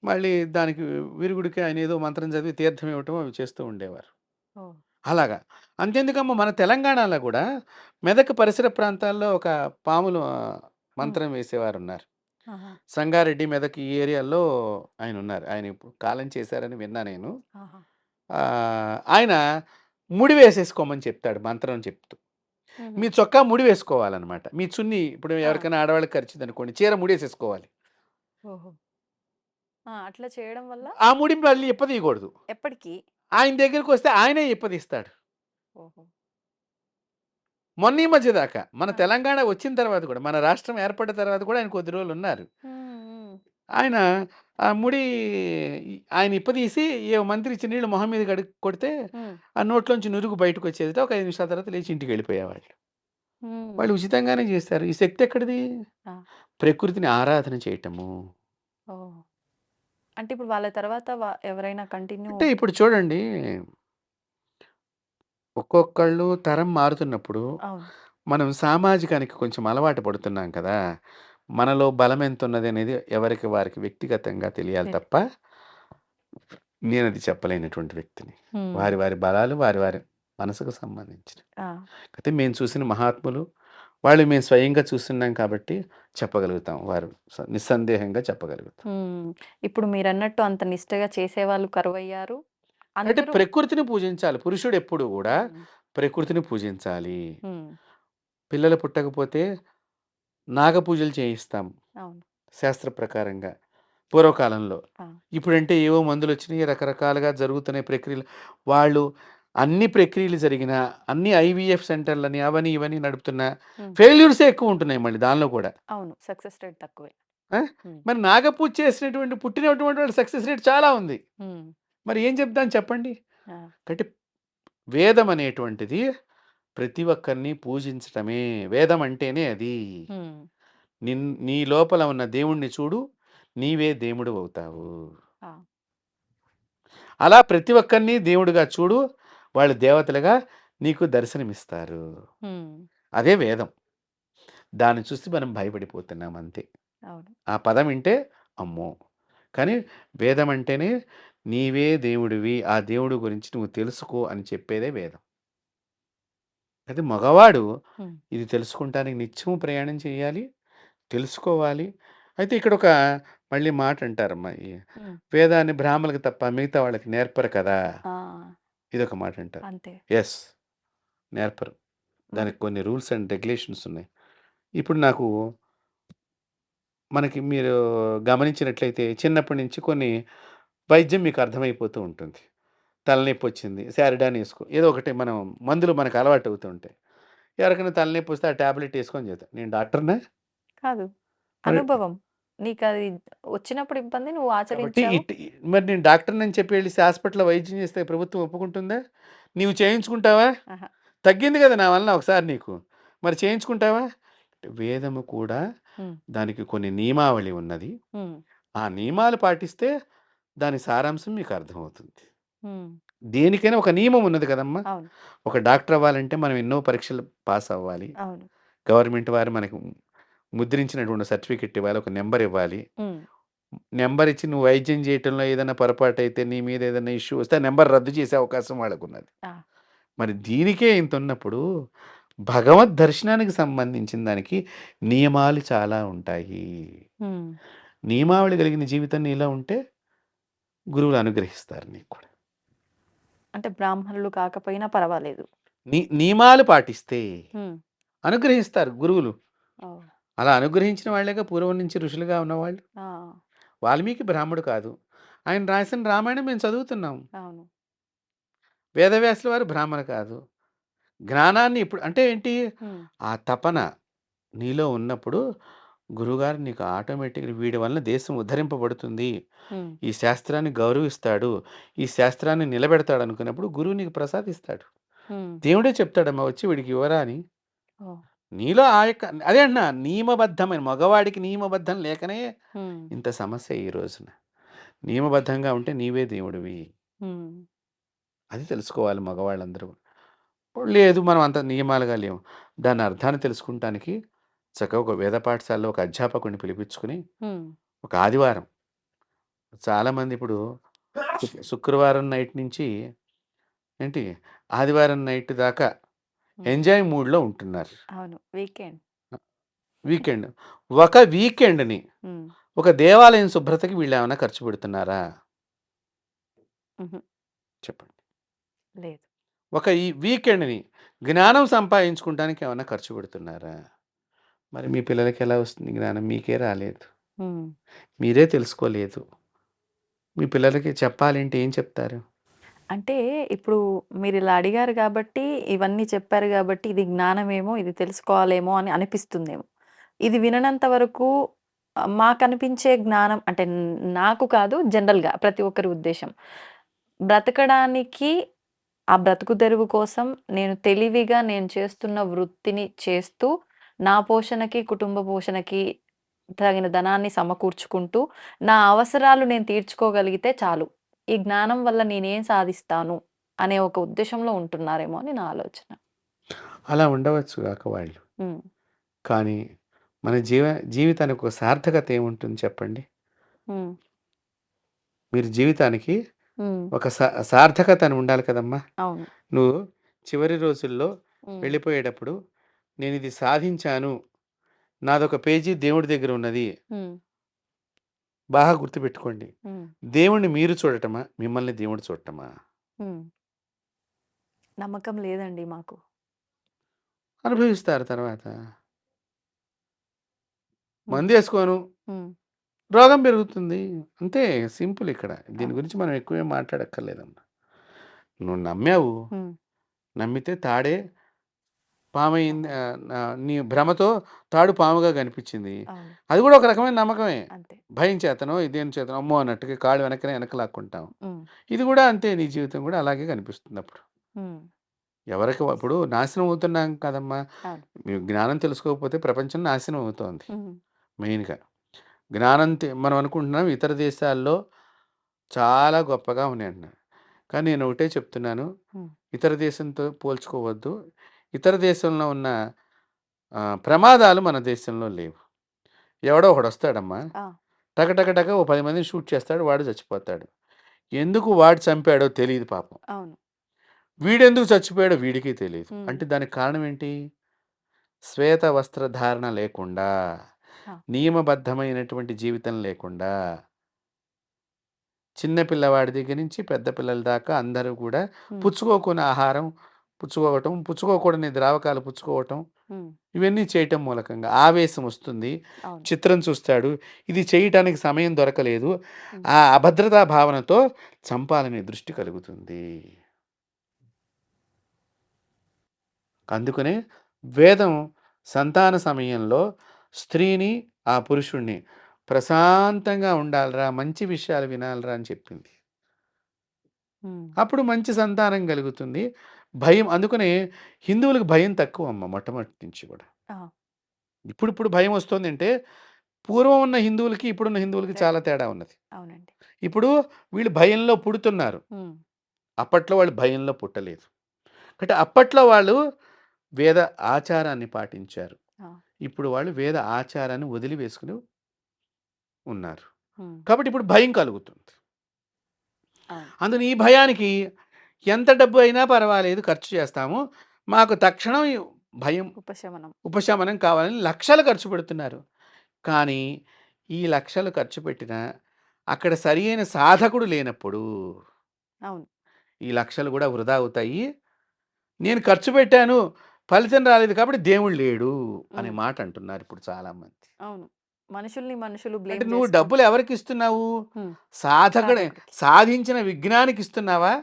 మళ్ళీ దానికి విరుగుడికి ఆయన ఏదో మంత్రం చదివి తీర్థం ఇవ్వటం అవి చేస్తూ ఉండేవారు. ఓహ్! అలాగా. అంతెందుకమ్మా మన తెలంగాణలో గూడా మెదక్ పరిసర ప్రాంతాల్లో ఒక పాములు హ్మ్. మంత్రం వేసేవారున్నారు. ఆహా! సంగారెడ్డి, మెదక్ ఈ ఏరియాల్లో ఆయనున్నారు. ఆయన ఇప్పుడు కాలం చేశారని విన్నా నేను. ఆహా! ఆయన ముడి వేసేసుకోమని చెప్తాడు మంత్రం చెప్తూ. హుహు. మీ చొక్కా ముడి వేసుకోవాలనమాట. మీ చున్నీ ఇప్పుడు ఆ! ఎవరికైనా ఆడవాళ్ళకి కరిచిందనుకోండి చీర ముడేసేసుకోవాలి. ఓహో! ఆ! అట్లా చేయడం వల్ల ఆ ముడి మళ్ళీ ఇప్పదీయకూడదు. ఎప్పటికి? ఆయన దగ్గరికొస్తే ఆయనే ఇప్పదీస్తాడు. ఓహో! మొన్న ఈ మధ్య దాకా మన ఆ! తెలంగాణ వచ్చిన తర్వాత కూడా, మన రాష్ట్రం ఏర్పడ్డ తర్వాత కూడా ఆయన కొద్ది రోజులున్నారు. హ్మ్. హ్మ్. ఆయన ఆ ముడి ఆయన ఇప్పదీసి ఏ మంత్రి ఇచ్చిన నీళ్ళు మొహం మీద కొడితే హ్మ్. ఆ నోట్లోంచి నురుగు బయటకొచ్చేదిట. ఒక 5 నిమిషాల తర్వాత లేచి ఇంటికెళ్ళిపోయేవాళ్ళు. హ్మ్. వాళ్ళు ఉచితంగానే చేశారు. ఈ శక్తి ఎక్కడిది? ఆ! ప్రకృతిని ఆరాధన చేయటము. ఓహ్! అంటే ఇప్పుడు వాళ్ళ తర్వాత ఎవరైనా కంటిన్యూ అంటే ఇప్పుడు చూడండి, ఒక్కొక్కళ్ళు తరం మారుతున్నప్పుడు, అవును. మనం సామాజికానికి కొంచెం అలవాటు పడుతున్నాం కదా! మనలో బలం ఎంతున్నదనేది ఎవరికి వారికి వ్యక్తిగతంగా తెలియాలి తెలి తప్ప, నేనది చెప్పలేనటువంటి వ్యక్తిని. హ్మ్. వారి వారి బలాలు వారి వారి మనసుకు సంబంధించినవి. ఆ! అయితే మేము చూసిన మహాత్ములు, వాళ్ళు మేము స్వయంగా చూస్తున్నాం కాబట్టి చెప్పగలుగుతాం. వారు నిస్సందేహంగా చెప్పగలుగుతాం. హ్మ్. ఇప్పుడు మీరన్నట్టు అంత నిష్టగా చేసేవాళ్ళు కరువయ్యారు. అంటే అందరూ ప్రకృతిని పూజించాలి. పురుషుడెప్పుడు గూడా హ్మ్. ప్రకృతిని పూజించాలి. హ్మ్. పిల్లలు పుట్టకపోతే నాగపూజలు చేయిస్తాం అవును. శాస్త్ర ప్రకారంగా పూర్వకాలంలో. ఆ! ఇప్పుడంటే ఏవో మందులొచ్చినియి రకరకాలుగా జరుగుతున్నాయి ప్రక్రియలు. వాళ్ళు అన్ని ప్రక్రియలు జరిగినా, అన్ని ఐవీఎఫ్ సెంటర్‌లని అవని ఇవని నడుపుతున్నా హ్మ్. ఫెయిల్యూర్సే ఎక్కువుంటున్నాయి మళ్ళీ దానిలో కూడా. అవును. సక్సెస్ రేట్ తక్కువే. ఆ! హ్మ్. మరి నాగపూజ చేసినటువంటి పుట్టినటువంటి వాడి సక్సెస్ రేట్ చాలా ఉంది. హ్మ్. మరి ఏం చెప్దాం చెప్పండి? ఆ! కాబట్టి వేదం అనేటువంటిది ప్రతి ఒక్కరిని పూజించటమే. వేదం అంటేనే అది. హ్మ్. నీ లోపల ఉన్న దేవుడిని చూడు, నీవే దేవుడివవుతావు. ఆ! అలా ప్రతి ఒక్కరిని దేవుడిగా చూడు, వాళ్ళు దేవతలుగా నీకు దర్శనమిస్తారు. హ్మ్. అదే వేదం. దాన్ని చూసి మనం భయపడిపోతున్నాం అంతే. అవును. ఆ పదం వింటే అమ్మో! కానీ వేదం అంటేనే నీవే దేవుడివి. ఆ దేవుడి గురించి నువ్వు తెలుసుకో అని చెప్పేదే వేదం. అయితే మగవాడు హ్మ్. ఇది తెలుసుకుంటానికి నిత్యము ప్రయాణం చేయాలి. తెలుసుకోవాలి. అయితే ఇక్కడొక మళ్ళీ మాటంటారమ్మా. హ్మ్. వేదాన్ని బ్రాహ్మణులకు తప్ప మిగతా వాళ్ళకి నేర్పరు కదా! ఆ! ఇదొక మాటంటారు. అంతే. యెస్. నేర్పరు. దానికి కొన్ని రూల్స్ అండ్ రెగ్యులేషన్స్ ఉన్నాయి. ఇప్పుడు నాకు మనకి మీరు గమనించినట్లయితే చిన్నప్పటి నుంచి కొన్ని వైద్యం మీకు అర్థమైపోతూ ఉంటుంది. తలనొప్పొచ్చింది, సారిడాన్ ఏసుకో. ఏదో ఒకటి మనం మందులు మనకు అలవాటవుతూ ఉంటాయి. ఎవరికైనా తలనొప్పొస్తే ఆ టాబ్లెట్ ఏసుకొని చేద్దాం. నేను డాక్టర్‌నా? కాదు. మరి అనుభవం. నీకది వచ్చినప్పుడు ఇబ్బంది నువ్వు కాబట్టి ఆచరించావు. మరి నేను డాక్టర్‌నని చెప్పి ఎళ్ళేసి హాస్పిటల్‌లో వైద్యం చేస్తే ప్రభుత్వం ఒప్పుకుంటుందా? నీవు చేయించుకుంటావా? ఆహా! తగ్గింది కదా నా వలన ఒకసారి నీకు. మరి చేయించుకుంటావా? వేదము కూడా హ్మ్. దానికి కొన్ని నియమావళి ఉన్నది. హ్మ్. ఆ నియమాలు పాటిస్తే దాని సారాంశం మీకు అర్థమవుతుంది. హ్మ్. దేనికైనా ఒక నియమం ఉన్నది కదమ్మా! అవును. ఒక డాక్టర్ అవ్వాలంటే మనం ఎన్నో పరీక్షలు పాస్ అవ్వాలి. అవును. గవర్నమెంట్ వారు మనకు ముద్రించినటువంటి సర్టిఫికేట్ ఇవ్వాలి. ఒక నంబర్ ఇవ్వాలి. హ్మ్. నంబర్ ఇచ్చి నువ్వు వైద్యం చేయటంలో ఏదైనా పొరపాటైతే నీ మీద ఏదైనా ఇష్యూ వస్తే ఆ నంబర్ రద్దు చేసే అవకాశం వాళ్ళకున్నది. ఆ! మరి దీనికే ఇంతున్నప్పుడు భగవద్ దర్శనానికి సంబంధించిన దానికి నియమాలు చాలా ఉంటాయి. హ్మ్. నియమావళి కలిగిన జీవితం నీలో ఉంటే గురువులు అనుగ్రహిస్తారు నీకు కూడా. అంటే బ్రాహ్మణులు కాకపోయినా పర్వాలేదు. నియమాలు పాటిస్తే హ్మ్. అనుగ్రహిస్తారు గురువులు. ఓహ్! అలా అనుగ్రహించిన వాళ్ళేగా పూర్వం నుంచి ఋషులుగా ఉన్నవాళ్ళు. ఆ! వాల్మీకి బ్రాహ్మడు కాదు. ఆయన రాసిన రామాయణం మేము చదువుతున్నాం. అవును. వేదవ్యాసుల వారు బ్రాహ్మణ కాదు. జ్ఞానాన్ని ఇప్పుడు అంటే ఏంటి? హ్మ్. ఆ తపన నీలో ఉన్నప్పుడు గురువుగారు నీకు ఆటోమేటిక్‌గా వీడి వలన దేశం ఉద్ధరింపబడుతుంది. హ్మ్. ఈ శాస్త్రాన్ని గౌరవిస్తాడు. ఈ శాస్త్రాన్ని నిలబెడతాడనుకున్నప్పుడు గురువు నీకు ప్రసాదిస్తాడు. హ్మ్. దేవుడే చెప్తాడమ్మా వచ్చి వీడికి ఇవ్వరా అని. ఓహ్! నీలో ఆ యొక్క అదే అంటున్నా నియమబద్ధమైన మగవాడికి నియమబద్ధం లేకనే హ్మ్. ఇంత సమస్య ఈ రోజున. నియమబద్ధంగా ఉంటే నీవే దేవుడివి. హ్మ్. అది తెలుసుకోవాలి మగవాళ్ళందరూ. లేదు మనం అంత నియమాలుగా లేము. దాని అర్థాన్ని తెలుసుకుంటానికి చక్కగా ఒక వేద పాఠశాలలో ఒక అధ్యాపకుడిని పిలిపించుకొని హ్మ్. ఒక ఆదివారం చాలామంది ఇప్పుడు శుక్రవారం నైట్ నుంచి ఏంటి ఆదివారం నైట్ దాకా హ్మ్. ఎంజాయ్ మూడ్‌లో ఉంటున్నారు. అవును. వీకెండ్. వీకెండ్. ఒక వీకెండ్‌ని హ్మ్. ఒక దేవాలయం శుభ్రతకి వీళ్ళేమన్నా ఖర్చు పెడుతున్నారా? హుహు. చెప్పండి. లేదు. ఒక ఈ వీకెండ్‌ని జ్ఞానం సంపాదించుకుంటానికి ఏమన్నా ఖర్చు పెడుతున్నారా? మరి మీ పిల్లలకి ఎలా వస్తుంది జ్ఞానం? మీకే రాలేదు. హ్మ్. మీరే తెలుసుకోలేదు. మీ పిల్లలకి చెప్పాలంటే ఏం చెప్తారు? అంటే ఇప్పుడు మీరిలా అడిగారు గాబట్టి, ఇవన్నీ చెప్పారు గాబట్టి, ఇది జ్ఞానమేమో, ఇది తెలుసుకోవాలేమో అని అనిపిస్తుందేమో. ఇది విననంత వరకు మాకనిపించే జ్ఞానం అంటే నాకు కాదు జనరల్‌గా ప్రతి ఒక్కరి ఉద్దేశ్యం. బ్రతకడానికి ఆ బ్రతుకు తెరువు కోసం నేను చేస్తున్న వృత్తిని చేస్తూ, నా పోషణకి, కుటుంబ పోషణకి తగిన ధనాన్ని సమకూర్చుకుంటూ, నా అవసరాలు నేను తీర్చుకోగలిగితే చాలు. ఈ జ్ఞానం వల్ల నేనేం సాధిస్తాను అనే ఒక ఉద్దేశంలో ఉంటున్నారేమో అని నా ఆలోచన. అలా ఉండవచ్చు గాక వాళ్ళు. హ్మ్. కానీ మన జీవితానికి ఒక సార్థకత ఏముంటుంది చెప్పండి? హ్మ్. మీరు జీవితానికి హ్మ్. ఒక సార్థకత అని ఉండాలి కదమ్మా! అవును. నువ్వు చివరి రోజుల్లో హ్మ్. వెళ్ళిపోయేటప్పుడు నేనిది సాధించాను. నాదొక పేజీ దేవుడి దగ్గర ఉన్నది. హ్మ్. బాగా గుర్తుపెట్టుకోండి. హ్మ్. దేవుడిని మీరు చూడటమా? మిమ్మల్ని దేవుడు చూడటమా? హ్మ్. నమ్మకం లేదండి మాకు. అనుభవిస్తారు తర్వాత. హ్మ్. మందేసుకోను, హ్మ్. రోగం పెరుగుతుంది. అంతే సింపుల్ ఇక్కడ. దీని అవును. గురించి మనం ఎక్కువేం మాట్లాడక్కర్లేదమ్మా. నువ్వు నమ్మావు. హ్మ్. నమ్మితే తాడే పామయింది నీ భ్రమతో తాడు పాముగా కనిపించింది. అవును. అది కూడా ఒక రకమైన నమ్మకమే. అంతే. భయం చేతనో, దేని చేతనో అమ్మో అన్నట్టుగా కాళ్ళు వెనక్కి లాక్కుంటాం. హ్మ్. ఇది కూడా అంతే నీ జీవితం కూడా అలాగే కనిపిస్తుందప్పుడు. హ్మ్. ఎవరికి ఇప్పుడు నాశనం అవుతున్నాం కదమ్మా! అవును. జ్ఞానం తెలుసుకోకపోతే ప్రపంచం నాశనం అవుతోంది హ్మ్. మెయిన్‌గా. మనం అనుకుంటున్నాం ఇతర దేశాల్లో చాలా గొప్పగా ఉన్నాయంటున్నారు. కానీ నేను ఒకటే చెప్తున్నాను. హ్మ్. ఇతర దేశంతో పోల్చుకోవద్దు. ఇతర దేశంలో ఉన్న ప్రమాదాలు మన దేశంలో లేవు. ఎవడో ఒకడొస్తాడమ్మా. ఆ! టక టక టక ఓ 10 మందిని షూట్ చేస్తాడు. వాడు చచ్చిపోతాడు. ఎందుకు వాడు చంపాడో తెలీదు పాపం. అవును. వీడెందుకు చచ్చిపోయాడో వీడికి తెలీదు. హ్మ్. అంటే దానికి కారణం ఏంటి? శ్వేత వస్త్రధారణ లేకుండా, ఆ! నియమబద్ధమైనటువంటి జీవితం లేకుండా, చిన్న పిల్లవాడి దగ్గర నుంచి పెద్ద పిల్లల దాకా అందరూ కూడా హ్మ్. పుచ్చుకోకున్న ఆహారం, పుచ్చుకోవటం, పుచ్చుకోకూడని ద్రావకాలు పుచ్చుకోవటం, హ్మ్. ఇవన్నీ చేయటం మూలకంగా ఆవేశం వస్తుంది. అవును. చిత్రం చూస్తాడు. ఇది చేయటానికి సమయం దొరకలేదు. హ్మ్. ఆ అభద్రతా భావనతో చంపాలనే దృష్టి కలుగుతుంది. అందుకనే వేదం సంతాన సమయంలో స్త్రీని, ఆ పురుషుడిని ప్రశాంతంగా ఉండాలిరా, మంచి విషయాలు వినాలిరా అని చెప్పింది. హ్మ్. అప్పుడు మంచి సంతానం కలుగుతుంది. భయం అందుకనే హిందువులకు భయం తక్కువమ్మ మొట్టమొదటి నుంచి కూడా. ఆ! ఇప్పుడిప్పుడు భయం వస్తోందంటే, పూర్వం ఉన్న హిందువులకి, ఇప్పుడున్న హిందువులకి తే చాలా తేడా ఉన్నది. అవునండి. ఇప్పుడు వీళ్ళు భయంలో పుడుతున్నారు. హ్మ్. అప్పట్లో వాళ్ళు భయంలో పుట్టలేదు. అంటే అప్పట్లో వాళ్ళు వేద ఆచారాన్ని పాటించారు. ఆ! ఇప్పుడు వాళ్ళు వేద ఆచారాన్ని వదిలివేసుకొని ఉన్నారు. హ్మ్. కాబట్టి ఇప్పుడు భయం కలుగుతుంది. అవును. అందుకని ఈ భయానికి ఎంత డబ్బు అయినా పర్వాలేదు ఖర్చు చేస్తాము. మాకు తక్షణం ఈ భయం ఉపశమనం. ఉపశమనం కావాలని లక్షలు ఖర్చు పెడుతున్నారు. కానీ ఈ లక్షలు ఖర్చు పెట్టినా అక్కడ సరియైన సాధకుడు లేనప్పుడు అవును. ఈ లక్షలు కూడా వృధా అవుతాయి. నేను ఖర్చు పెట్టాను, ఫలితం రాలేదు కాబట్టి దేవుడు లేడు అనే హ్మ్. మాట అంటున్నారు ఇప్పుడు చాలామంది. అవును. మనుషుల్ని మనుషులు అంటే బ్లేమ్ నువ్వు చేసుకుంటూ డబ్బులు ఎవరికిస్తున్నావు? హ్మ్. సాధకుడే సాధకుడికి. సాధించిన విజ్ఞానికి ఇస్తున్నావా?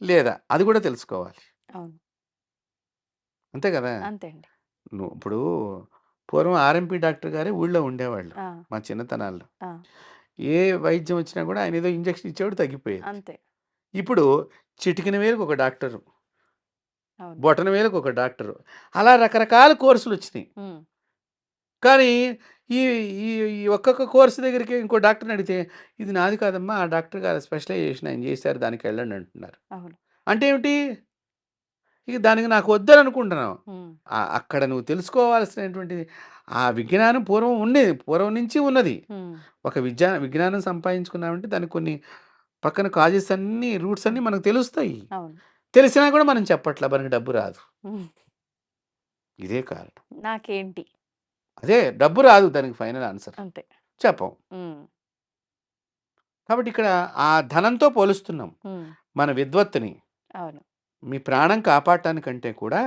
లేదా? అది కూడా తెలుసుకోవాలి. అవును. అంతే కదా! అంతే అండి. నువ్వు ఇప్పుడు పూర్వం ఆర్ఎంపీ డాక్టర్ గారే ఊళ్ళో ఉండేవాళ్ళు. ఆ! మా చిన్నతనాల్లో. ఆ! ఏ వైద్యం వచ్చినా కూడా ఆయన ఏదో ఇంజెక్షన్ ఇచ్చేవాడు తగ్గిపోయేది. అంతే. ఇప్పుడు చిటికెన వేలుకి ఒక డాక్టరు, అవును. బొటన వేలుకి ఒక డాక్టరు. అలా రకరకాల కోర్సులొచ్చినాయి. హ్మ్. కానీ ఈ ఈ ఈ ఒక్కొక్క కోర్స్ దగ్గరికి ఇంకో డాక్టర్‌ని అడిగితే, "ఇది నాది కాదమ్మా, ఆ డాక్టర్ గారి స్పెషలైజేషన్ ఆయన చేశారు. దానికెళ్ళండి" అంటున్నారు. అవును. అంటే ఏమిటి? ఇక దానికి నాకు వద్దని అనుకుంటున్నాం. హ్మ్. అక్కడ నువ్వు తెలుసుకోవాల్సినటువంటిది ఆ విజ్ఞానం పూర్వం ఉండేది. పూర్వం నుంచి ఉన్నది. హ్మ్. ఒక విజ్ఞానం సంపాదించుకున్నామంటే దానికి కొన్ని పక్కన కాజెస్ అన్నీ, రూట్స్ హ్మ్. అన్నీ మనకు తెలుస్తాయి. అవును. తెలిసినా కూడా మనం చెప్పట్ల. మనకి డబ్బు రాదు. హ్మ్. ఇదే కారణం. నాకేంటి? అదే డబ్బు రాదు దానికి ఫైనల్ ఆన్సర్. అంతే. చెప్పం. హ్మ్. కాబట్టి ఇక్కడ ఆ ధనంతో పోలుస్తున్నాం. హ్మ్. మన విద్వత్తుని. అవును. మీ ప్రాణం కాపాడటానికంటే కూడా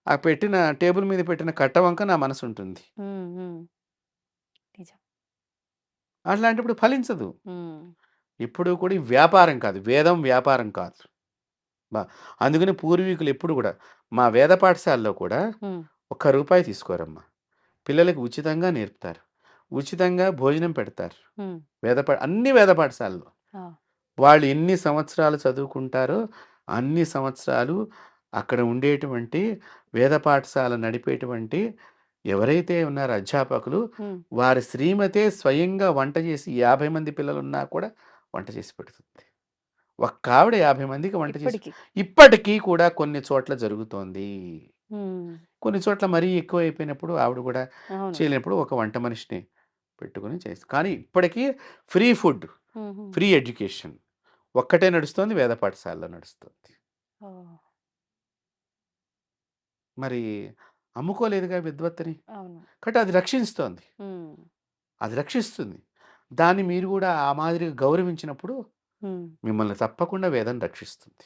ఆ పెట్టిన టేబుల్ మీద పెట్టిన కట్టవంక నా మనసుంటుంది. హ్మ్. హ్మ్. నిజం. అట్లాంటప్పుడు ఫలించదు. హ్మ్. ఎప్పుడూ కూడా ఈ వ్యాపారం కాదు. వేదం వ్యాపారం కాదు. బా అందుకని పూర్వీకులు ఎప్పుడు కూడా మా వేద పాఠశాలలో కూడా హ్మ్. ఒక్క రూపాయి తీసుకోరమ్మా. పిల్లలకి ఉచితంగా నేర్పుతారు. ఉచితంగా భోజనం పెడతారు. హ్మ్. అన్ని వేద పాఠశాలలు. ఆ! వాళ్ళు ఎన్ని సంవత్సరాలు చదువుకుంటారో అన్ని సంవత్సరాలు అక్కడ ఉండేటువంటి వేద పాఠశాల నడిపేటువంటి ఎవరైతే ఉన్నారో అధ్యాపకులు, హ్మ్. వారి శ్రీమతే స్వయంగా వంట చేసి 50 మంది పిల్లలున్నా కూడా వంట చేసి పెడుతుంది. ఒక్కావిడ 50 మందికి వంట చేసి ఇప్పటికి. ఇప్పటికీ కూడా కొన్ని చోట్ల జరుగుతోంది. హ్మ్. కొన్ని చోట్ల మరీ ఎక్కువైపోయినప్పుడు ఆవిడ కూడా అవును. చేయలేనప్పుడు ఒక వంట మనిషిని పెట్టుకొని చేసి కానీ ఇప్పటికీ ఫ్రీ ఫుడ్, హుహు. ఫ్రీ ఎడ్యుకేషన్ ఒక్కటే నడుస్తోంది. వేద పాఠశాలలో నడుస్తుంది. ఓహ్! మరి అమ్ముకోలేదుగా విద్వత్తుని. అవును. కాబట్టి అది రక్షిస్తోంది. హ్మ్. అది రక్షిస్తుంది. దాన్ని మీరు గూడా ఆ మాదిరిగా గౌరవించినప్పుడు హ్మ్. మిమ్మల్ని తప్పకుండా వేదం రక్షిస్తుంది.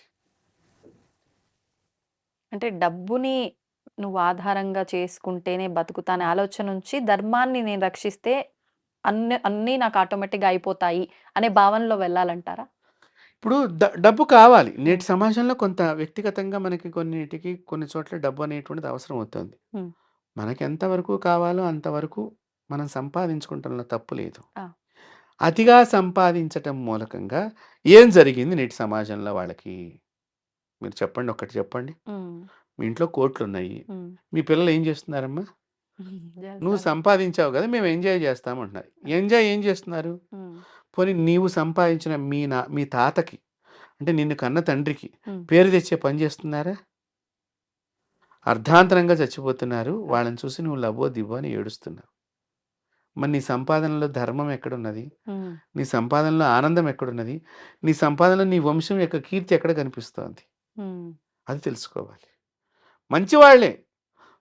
అంటే డబ్బుని నువ్వు ఆధారంగా చేసుకుంటేనే బతుకుతా అనే ఆలోచన నుంచి ధర్మాన్ని నేను రక్షిస్తే అన్నీ నాకు ఆటోమేటిక్‌గా అయిపోతాయి అనే భావనలో వెళ్ళాలంటారా? ఇప్పుడు డబ్బు కావాలి. హ్మ్. నేటి సమాజంలో కొంత వ్యక్తిగతంగా మనకి కొన్నిటికి కొన్ని చోట్ల డబ్బు అనేటువంటిది అవసరం అవుతుంది. హ్మ్. మనకెంత వరకు కావాలో అంతవరకు మనం సంపాదించుకుంటంలో తప్పు లేదు. ఆ! అతిగా సంపాదించటం మూలకంగా ఏం జరిగింది నేటి సమాజంలో వాళ్ళకి? మీరు చెప్పండి. ఒక్కటి చెప్పండి. హ్మ్. మీ ఇంట్లో కోట్లున్నాయి. హ్మ్. మీ పిల్లలు ఏం చేస్తున్నారమ్మా? నువ్వు జల్సాలు. సంపాదించావు గదా! మేము ఎంజాయ్ చేస్తాం అంటున్నారు. ఎంజాయ్ ఏం చేస్తున్నారు? హ్మ్. పోనీ నీవు సంపాదించిన మీ తాతకి అంటే నిన్ను కన్న తండ్రికి హ్మ్. పేరు తెచ్చే పని చేస్తున్నారా? అర్ధాంతరంగా చచ్చిపోతున్నారు. ఆ! వాళ్ళని చూసి నువ్వు లబో దిబో అని ఏడుస్తున్నావు. మరి నీ సంపాదనలో ధర్మం ఎక్కడున్నది? హ్మ్. నీ సంపాదనలో ఆనందం ఎక్కడున్నది? నీ సంపాదనలో నీ వంశం యొక్క కీర్తి ఎక్కడ కనిపిస్తోంది? హ్మ్. అది తెలుసుకోవాలి. మంచివాళ్ళే.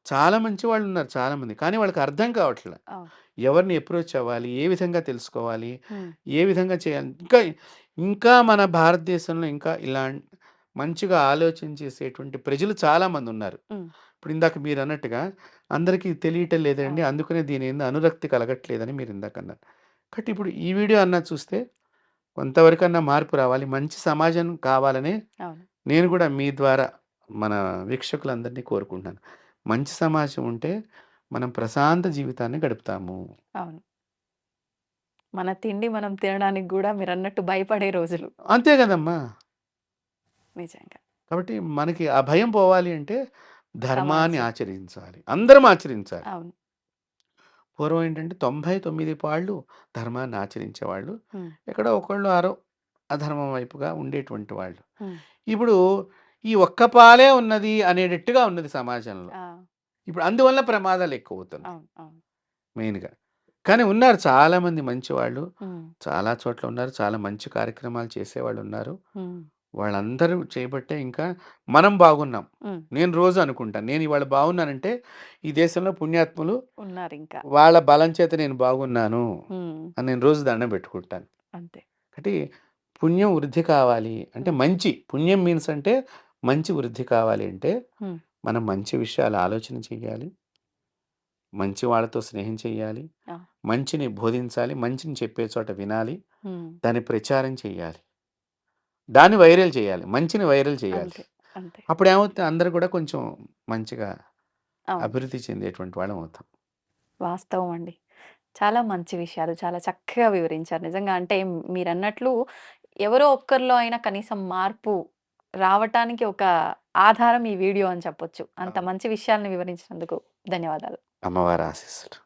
చాలా మంచివాళ్ళున్నారు చాలామంది. కానీ వాళ్ళకి అర్థం కావట్ల. అవును. ఎవరిని అప్రోచ్ అవ్వాలి? ఏ విధంగా తెలుసుకోవాలి? హ్మ్. ఏ విధంగా చేయాలి? ఇంకా ఇంకా మన భారతదేశంలో ఇంకా మంచిగా ఆలోచన చేసేటువంటి ప్రజలు చాలామందున్నారు. హ్మ్. ఇప్పుడు ఇందాక మీరన్నట్టుగా అందరికీ తెలియటం లేదండి. అవును. అందుకనే దీని మీద అనురక్తి కలగట్లేదని మీరిందాకన్నారు. కాబట్టి ఇప్పుడు ఈ వీడియో అన్నా చూస్తే కొంతవరకన్నా మార్పు రావాలి. మంచి సమాజం కావాలని అవును. నేను కూడా మీ ద్వారా మన వీక్షకులందరినీ కోరుకుంటున్నాను. మంచి సమాజం ఉంటే మనం ప్రశాంత జీవితాన్ని గడుపుతాము. అవును. మన తిండి మనం తినడానికి గూడా మీరన్నట్టు భయపడే రోజులు. అంతే గదమ్మా! నిజంగా. కాబట్టి మనకి ఆ భయం పోవాలి అంటే ధర్మాన్ని సమాజం. ఆచరించాలి. అందరం ఆచరించాలి. అవును. పూర్వం ఏంటంటే 99 పాళ్ళు ధర్మాన్ని ఆచరించేవాళ్ళు. హ్మ్. ఎక్కడో ఒకళ్ళు ఆరో అధర్మం వైపుగా ఉండేటువంటి వాళ్ళు. హ్మ్. ఇప్పుడు ఈ ఒక్క పాలే ఉన్నది అనేటట్టుగా ఉన్నది సమాజంలో. ఆ! ఇప్పుడు అందువల్ల ప్రమాదాలు ఎక్కువవుతున్నాయి అవును. అవును. మెయిన్‌గా. కానీ ఉన్నారు చాలామంది మంచివాళ్ళు. హ్మ్. చాలా చోట్ల ఉన్నారు. చాలా మంచి కార్యక్రమాలు చేసేవాళ్ళున్నారు. హ్మ్. వాళ్ళందరూ చేయబట్టే ఇంకా మనం బాగున్నాం. హ్మ్. నేను రోజు అనుకుంటాను. నేను ఇవాళ బాగున్నానంటే ఈ దేశంలో పుణ్యాత్ములు ఉన్నారింకా. వాళ్ళ బలం చేత నేను బాగున్నాను హ్మ్. అని నేను రోజు దండం పెట్టుకుంటాను. అంతే. కాబట్టి పుణ్యం వృద్ధి కావాలి అంటే హ్మ్. మంచి పుణ్యం మీన్స్ అంటే మంచి వృద్ధి కావాలి అంటే హ్మ్. మనం మంచి విషయాలు ఆలోచన చేయాలి. మంచి వాళ్ళతో స్నేహం చేయాలి. ఆ! మంచిని బోధించాలి. మంచిని చెప్పే చోట వినాలి. హ్మ్. దాన్ని ప్రచారం చేయాలి. దాన్ని వైరల్ చేయాలి. మంచిని వైరల్ చేయాలి. అంతే. అంతే. అప్పుడేమవుతుంది అందరూ కూడా కొంచెం మంచిగా అవును. అభివృద్ధి చెందేటువంటి వాళ్ళం అవుతాం. వాస్తవం అండి. చాలా మంచి విషయాలు. చాలా చక్కగా వివరించారు. నిజంగా అంటే మీరన్నట్లు ఎవరో ఒక్కరిలో అయినా కనీసం మార్పు రావటానికి ఒక ఆధారం ఈ వీడియో అని చెప్పొచ్చు. అంత అవును. మంచి విషయాలను వివరించినందుకు ధన్యవాదాలు. అమ్మవారి ఆశీస్సులు.